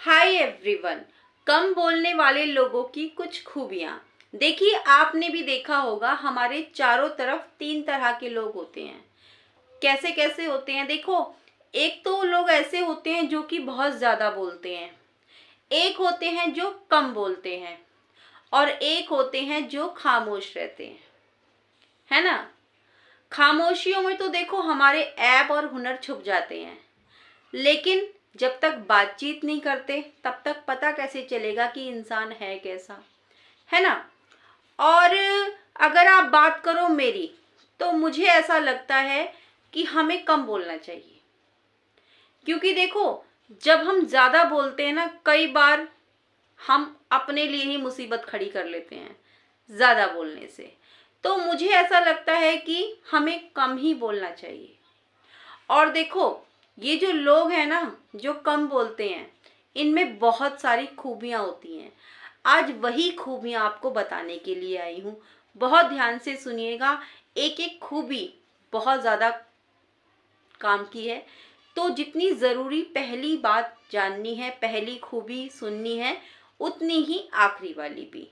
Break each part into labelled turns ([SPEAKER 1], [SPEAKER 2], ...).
[SPEAKER 1] Hi everyone. कम बोलने वाले लोगों की कुछ खूबियां। देखिए, आपने भी देखा होगा हमारे चारों तरफ तीन तरह के लोग होते हैं। कैसे कैसे होते हैं देखो, एक तो लोग ऐसे होते हैं जो कि बहुत ज़्यादा बोलते हैं, एक होते हैं जो कम बोलते हैं और एक होते हैं जो खामोश रहते हैं, है ना। खामोशियों में तो देखो हमारे ऐब और हुनर छुप जाते हैं, लेकिन जब तक बातचीत नहीं करते तब तक पता कैसे चलेगा कि इंसान है कैसा, है ना। और अगर आप बात करो मेरी, तो मुझे ऐसा लगता है कि हमें कम बोलना चाहिए, क्योंकि देखो जब हम ज़्यादा बोलते हैं ना, कई बार हम अपने लिए ही मुसीबत खड़ी कर लेते हैं ज़्यादा बोलने से। तो मुझे ऐसा लगता है कि हमें कम ही बोलना चाहिए। और देखो, ये जो लोग हैं ना जो कम बोलते हैं, इनमें बहुत सारी खूबियां होती हैं। आज वही खूबियां आपको बताने के लिए आई हूँ। बहुत ध्यान से सुनिएगा, एक एक खूबी बहुत ज़्यादा काम की है। तो जितनी ज़रूरी पहली बात जाननी है, पहली खूबी सुननी है, उतनी ही आखिरी वाली भी।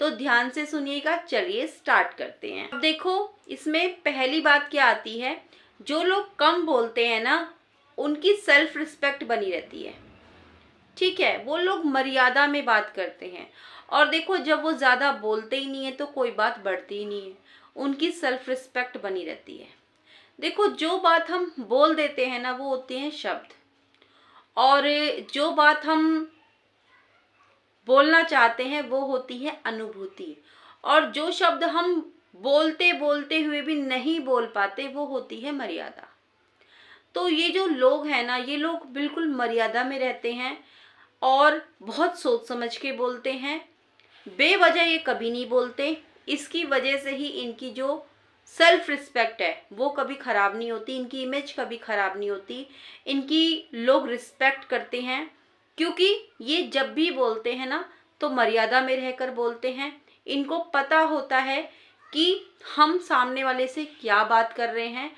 [SPEAKER 1] तो ध्यान से सुनिएगा, चलिए स्टार्ट करते हैं। अब देखो, इसमें पहली बात क्या आती है, जो लोग कम बोलते हैं ना, उनकी सेल्फ रिस्पेक्ट बनी रहती है। ठीक है, वो लोग मर्यादा में बात करते हैं। और देखो, जब वो ज़्यादा बोलते ही नहीं है तो कोई बात बढ़ती ही नहीं है, उनकी सेल्फ रिस्पेक्ट बनी रहती है। देखो, जो बात हम बोल देते हैं ना, वो होते हैं शब्द, और जो बात हम बोलना चाहते हैं वो होती है अनुभूति। और जो शब्द हम बोलते बोलते हुए भी नहीं बोल पाते, वो होती है मर्यादा। तो ये जो लोग हैं ना, ये लोग बिल्कुल मर्यादा में रहते हैं और बहुत सोच समझ के बोलते हैं। बेवजह ये कभी नहीं बोलते। इसकी वजह से ही इनकी जो सेल्फ रिस्पेक्ट है वो कभी ख़राब नहीं होती, इनकी इमेज कभी ख़राब नहीं होती, इनकी लोग रिस्पेक्ट करते हैं। क्योंकि ये जब भी बोलते हैं ना, तो मर्यादा में रहकर बोलते हैं। इनको पता होता है कि हम सामने वाले से क्या बात कर रहे हैं।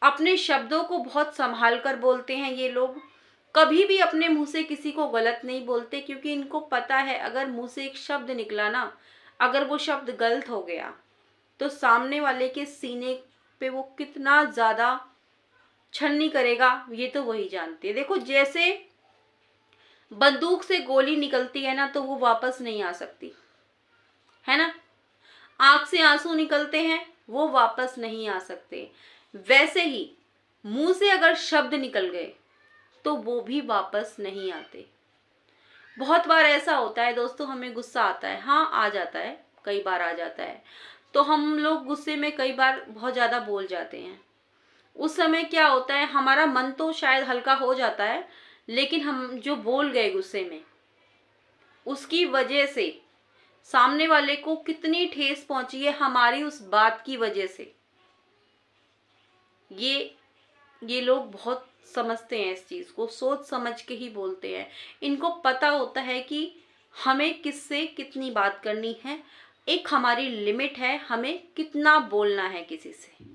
[SPEAKER 1] अपने शब्दों को बहुत संभाल कर बोलते हैं ये लोग। कभी भी अपने मुंह से किसी को गलत नहीं बोलते, क्योंकि इनको पता है अगर मुंह से एक शब्द निकला ना, अगर वो शब्द गलत हो गया तो सामने वाले के सीने पे वो कितना ज़्यादा छलनी करेगा, ये तो वही जानते हैं। देखो, जैसे बंदूक से गोली निकलती है ना, तो वो वापस नहीं आ सकती, है ना। आंख से आंसू निकलते हैं, वो वापस नहीं आ सकते। वैसे ही मुंह से अगर शब्द निकल गए तो वो भी वापस नहीं आते। बहुत बार ऐसा होता है दोस्तों, हमें गुस्सा आता है, हाँ आ जाता है, कई बार आ जाता है। तो हम लोग गुस्से में कई बार बहुत ज़्यादा बोल जाते हैं। उस समय क्या होता है, हमारा मन तो शायद हल्का हो जाता है, लेकिन हम जो बोल गए गुस्से में, उसकी वजह से सामने वाले को कितनी ठेस पहुंची है हमारी उस बात की वजह से। ये लोग बहुत समझते हैं इस चीज़ को, सोच समझ के ही बोलते हैं। इनको पता होता है कि हमें किससे कितनी बात करनी है, एक हमारी लिमिट है, हमें कितना बोलना है किसी से।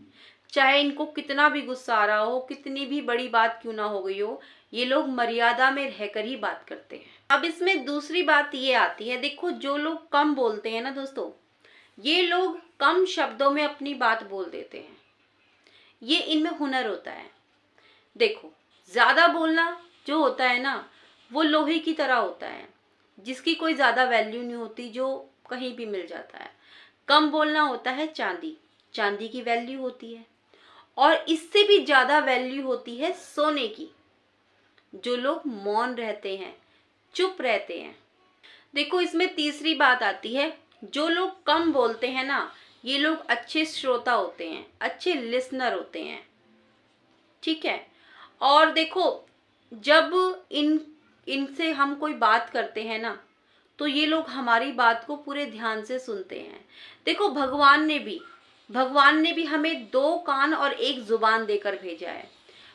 [SPEAKER 1] चाहे इनको कितना भी गुस्सा आ रहा हो, कितनी भी बड़ी बात क्यों ना हो गई हो, ये लोग मर्यादा में रहकर ही बात करते हैं। अब इसमें दूसरी बात ये आती है, देखो जो लोग कम बोलते हैं ना दोस्तों, ये लोग कम शब्दों में अपनी बात बोल देते हैं। ये इनमें हुनर होता है। देखो, ज़्यादा बोलना जो होता है ना, वो लोहे की तरह होता है, जिसकी कोई ज़्यादा वैल्यू नहीं होती, जो कहीं भी मिल जाता है। कम बोलना होता है चांदी, चांदी की वैल्यू होती है। और इससे भी ज़्यादा वैल्यू होती है सोने की। जो लोग मौन रहते हैं, चुप रहते हैं। देखो, इसमें तीसरी बात आती है, जो लोग कम बोलते हैं ना, ये लोग अच्छे श्रोता होते हैं, अच्छे लिसनर होते हैं। ठीक है। और देखो, जब इनसे हम कोई बात करते हैं ना, तो ये लोग हमारी बात को पूरे ध्यान से सुनते हैं। देखो, भगवान ने भी हमें दो कान और एक जुबान देकर भेजा है।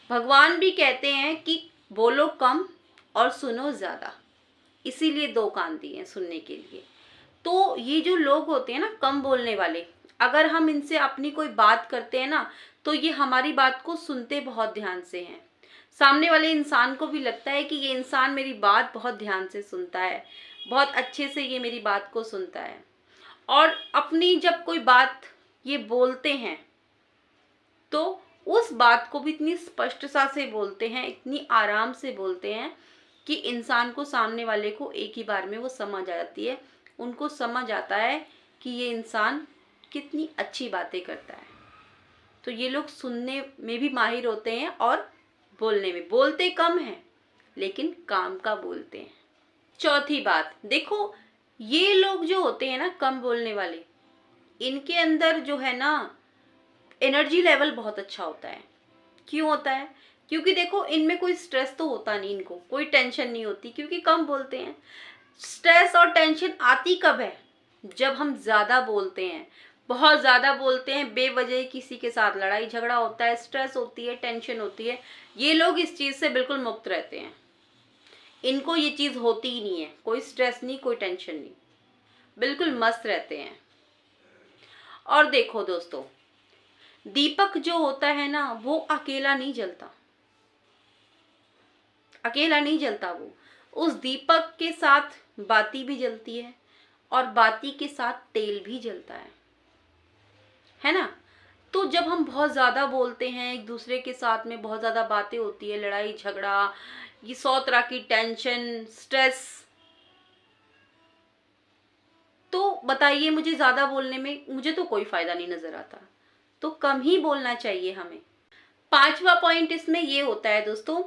[SPEAKER 1] भगवान भी कहते हैं कि बोलो कम और सुनो ज़्यादा, इसीलिए दो कान दिए हैं सुनने के लिए। तो ये जो लोग होते हैं ना कम बोलने वाले, अगर हम इनसे अपनी कोई बात करते हैं ना, तो ये हमारी बात को सुनते बहुत ध्यान से हैं। सामने वाले इंसान को भी लगता है कि ये इंसान मेरी बात बहुत ध्यान से सुनता है, बहुत अच्छे से ये मेरी बात को सुनता है। और अपनी जब कोई बात ये बोलते हैं तो उस बात को भी इतनी स्पष्टता से बोलते हैं, इतनी आराम से बोलते हैं कि इंसान को, सामने वाले को एक ही बार में वो समझ आ जाती है। उनको समझ आता है कि ये इंसान कितनी अच्छी बातें करता है। तो ये लोग सुनने में भी माहिर होते हैं और बोलने में, बोलते कम हैं लेकिन काम का बोलते हैं। चौथी बात देखो, ये लोग जो होते हैं ना कम बोलने वाले, इनके अंदर जो है ना एनर्जी लेवल बहुत अच्छा होता है। क्यों होता है? क्योंकि देखो इनमें कोई स्ट्रेस तो होता नहीं, इनको कोई टेंशन नहीं होती क्योंकि कम बोलते हैं। स्ट्रेस और टेंशन आती कब है? जब हम ज़्यादा बोलते हैं, बहुत ज़्यादा बोलते हैं, बेवजह किसी के साथ लड़ाई झगड़ा होता है, स्ट्रेस होती है, टेंशन होती है। ये लोग इस चीज़ से बिल्कुल मुक्त रहते हैं, इनको ये चीज़ होती ही नहीं है, कोई स्ट्रेस नहीं, कोई टेंशन नहीं, बिल्कुल मस्त रहते हैं। और देखो दोस्तों, दीपक जो होता है ना वो अकेला नहीं जलता, अकेला नहीं जलता। वो उस दीपक के साथ बाती भी जलती है और बाती के साथ तेल भी जलता है ना। तो जब हम बहुत ज़्यादा बोलते हैं, एक दूसरे के साथ में बहुत ज़्यादा बातें होती है, लड़ाई झगड़ा, ये 100 तरह की टेंशन, स्ट्रेस, तो बताइए मुझे ज़्यादा बोलने में मुझे तो कोई फ़ायदा नहीं नज़र आता। तो कम ही बोलना चाहिए हमें। पांचवा पॉइंट इसमें ये होता है दोस्तों,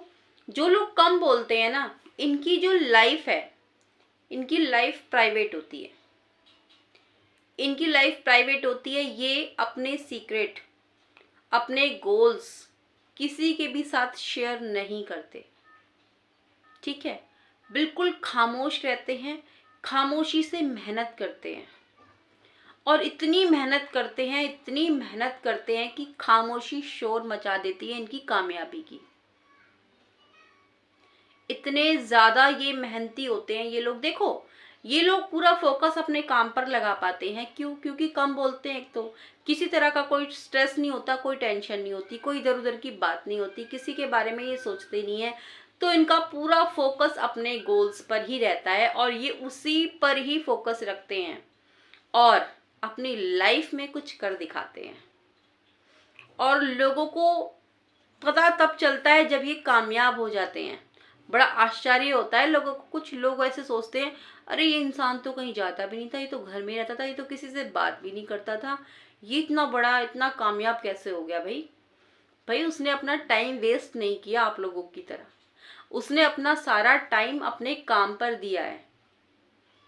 [SPEAKER 1] जो लोग कम बोलते हैं ना, इनकी जो लाइफ है, इनकी लाइफ प्राइवेट होती है। इनकी लाइफ प्राइवेट होती है। ये अपने सीक्रेट, अपने गोल्स किसी के भी साथ शेयर नहीं करते, ठीक है। बिल्कुल खामोश रहते हैं, खामोशी से मेहनत करते हैं और इतनी मेहनत करते हैं, इतनी मेहनत करते हैं कि खामोशी शोर मचा देती है इनकी कामयाबी की। इतने ज़्यादा ये मेहनती होते हैं ये लोग। देखो ये लोग पूरा फोकस अपने काम पर लगा पाते हैं। क्यों? क्योंकि कम बोलते हैं। एक तो किसी तरह का कोई स्ट्रेस नहीं होता, कोई टेंशन नहीं होती, कोई इधर उधर की बात नहीं होती, किसी के बारे में ये सोचते नहीं है। तो इनका पूरा फोकस अपने गोल्स पर ही रहता है और ये उसी पर ही फोकस रखते हैं और अपनी लाइफ में कुछ कर दिखाते हैं। और लोगों को पता तब चलता है जब ये कामयाब हो जाते हैं। बड़ा आश्चर्य होता है लोगों को। कुछ लोग ऐसे सोचते हैं, अरे ये इंसान तो कहीं जाता भी नहीं था, ये तो घर में रहता था, ये तो किसी से बात भी नहीं करता था, ये इतना बड़ा, इतना कामयाब कैसे हो गया? भाई उसने अपना टाइम वेस्ट नहीं किया आप लोगों की तरह, उसने अपना सारा टाइम अपने काम पर दिया है,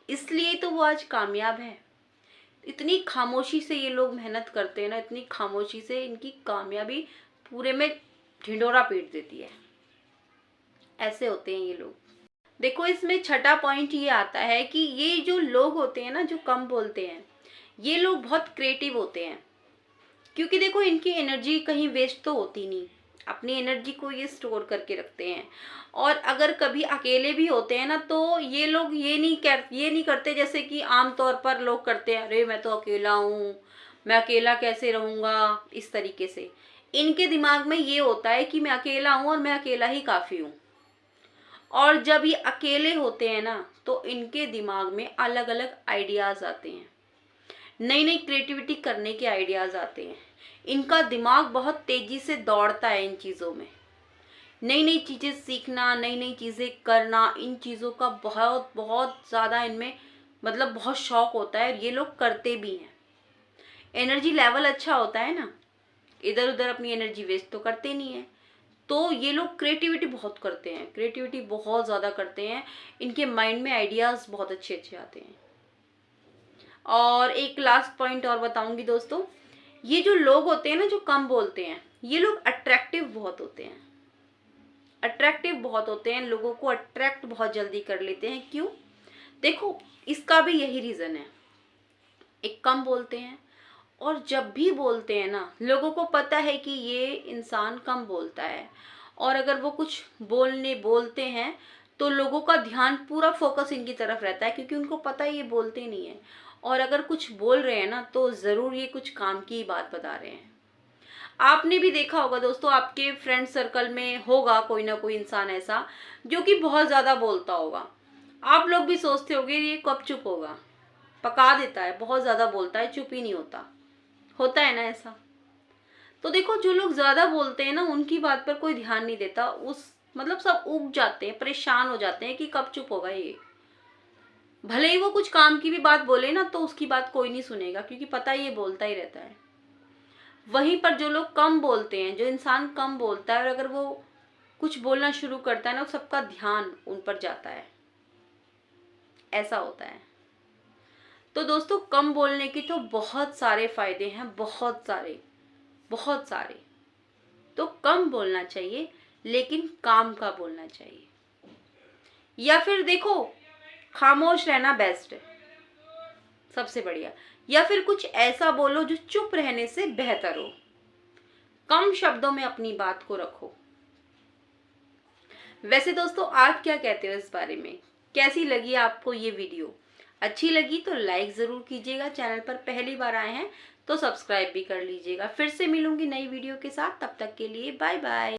[SPEAKER 1] इसलिए तो वो आज कामयाब है। इतनी खामोशी से ये लोग मेहनत करते हैं ना, इतनी खामोशी से इनकी कामयाबी पूरे में ढिंडोरा पीट देती है। ऐसे होते हैं ये लोग। देखो इसमें छठा पॉइंट ये आता है कि ये जो लोग होते हैं ना, जो कम बोलते हैं, ये लोग बहुत क्रिएटिव होते हैं। क्योंकि देखो इनकी एनर्जी कहीं वेस्ट तो होती नहीं, अपनी एनर्जी को ये स्टोर करके रखते हैं। और अगर कभी अकेले भी होते हैं ना, तो ये लोग ये नहीं करते जैसे कि आम तौर पर लोग करते हैं, अरे मैं तो अकेला हूँ, मैं अकेला कैसे रहूँगा, इस तरीके से। इनके दिमाग में ये होता है कि मैं अकेला हूँ और मैं अकेला ही काफ़ी हूँ। और जब ये अकेले होते हैं ना, तो इनके दिमाग में अलग अलग आइडियाज़ आते हैं, नई नई क्रिएटिविटी करने के आइडियाज़ आते हैं। इनका दिमाग बहुत तेज़ी से दौड़ता है इन चीज़ों में, नई नई चीज़ें सीखना, नई नई चीज़ें करना, इन चीज़ों का बहुत बहुत ज़्यादा इनमें मतलब बहुत शौक होता है और ये लोग करते भी हैं। एनर्जी लेवल अच्छा होता है ना, इधर उधर अपनी एनर्जी वेस्ट तो करते नहीं है। तो ये लोग क्रिएटिविटी बहुत करते हैं, क्रिएटिविटी बहुत ज़्यादा करते हैं। इनके माइंड में आइडियाज़ बहुत अच्छे अच्छे आते हैं। और एक लास्ट पॉइंट और बताऊंगी दोस्तों, ये जो लोग होते हैं ना, जो कम बोलते हैं, ये लोग अट्रैक्टिव बहुत होते हैं। अट्रैक्टिव बहुत होते हैं, लोगों को अट्रैक्ट बहुत जल्दी कर लेते हैं। क्यों? देखो इसका भी यही रीज़न है। एक कम बोलते हैं और जब भी बोलते हैं ना, लोगों को पता है कि ये इंसान कम बोलता है और अगर वो कुछ बोलते हैं तो लोगों का ध्यान पूरा फोकस इनकी तरफ रहता है, क्योंकि उनको पता है ये बोलते नहीं है। और अगर कुछ बोल रहे हैं ना, तो ज़रूर ये कुछ काम की ही बात बता रहे हैं। आपने भी देखा होगा दोस्तों, आपके फ्रेंड सर्कल में होगा कोई ना कोई इंसान ऐसा जो कि बहुत ज़्यादा बोलता होगा। आप लोग भी सोचते होगे ये कब चुप होगा, पका देता है, बहुत ज़्यादा बोलता है, चुप ही नहीं होता है ना ऐसा। तो देखो, जो लोग ज़्यादा बोलते हैं ना, उनकी बात पर कोई ध्यान नहीं देता, उस मतलब सब ऊब जाते हैं, परेशान हो जाते हैं कि कब चुप होगा ये। भले ही वो कुछ काम की भी बात बोले ना, तो उसकी बात कोई नहीं सुनेगा, क्योंकि पता है ये बोलता ही रहता है। वहीं पर जो लोग कम बोलते हैं, जो इंसान कम बोलता है, और अगर वो कुछ बोलना शुरू करता है ना, सबका ध्यान उन पर जाता है, ऐसा होता है। तो दोस्तों, कम बोलने की तो बहुत सारे फायदे हैं, बहुत सारे बहुत सारे। तो कम बोलना चाहिए, लेकिन काम का बोलना चाहिए। या फिर देखो, खामोश रहना बेस्ट है, सबसे बढ़िया। या फिर कुछ ऐसा बोलो जो चुप रहने से बेहतर हो। कम शब्दों में अपनी बात को रखो। वैसे दोस्तों, आप क्या कहते हो इस बारे में? कैसी लगी आपको ये वीडियो? अच्छी लगी तो लाइक जरूर कीजिएगा। चैनल पर पहली बार आए हैं तो सब्सक्राइब भी कर लीजिएगा। फिर से मिलूंगी नई वीडियो के साथ, तब तक के लिए बाय बाय।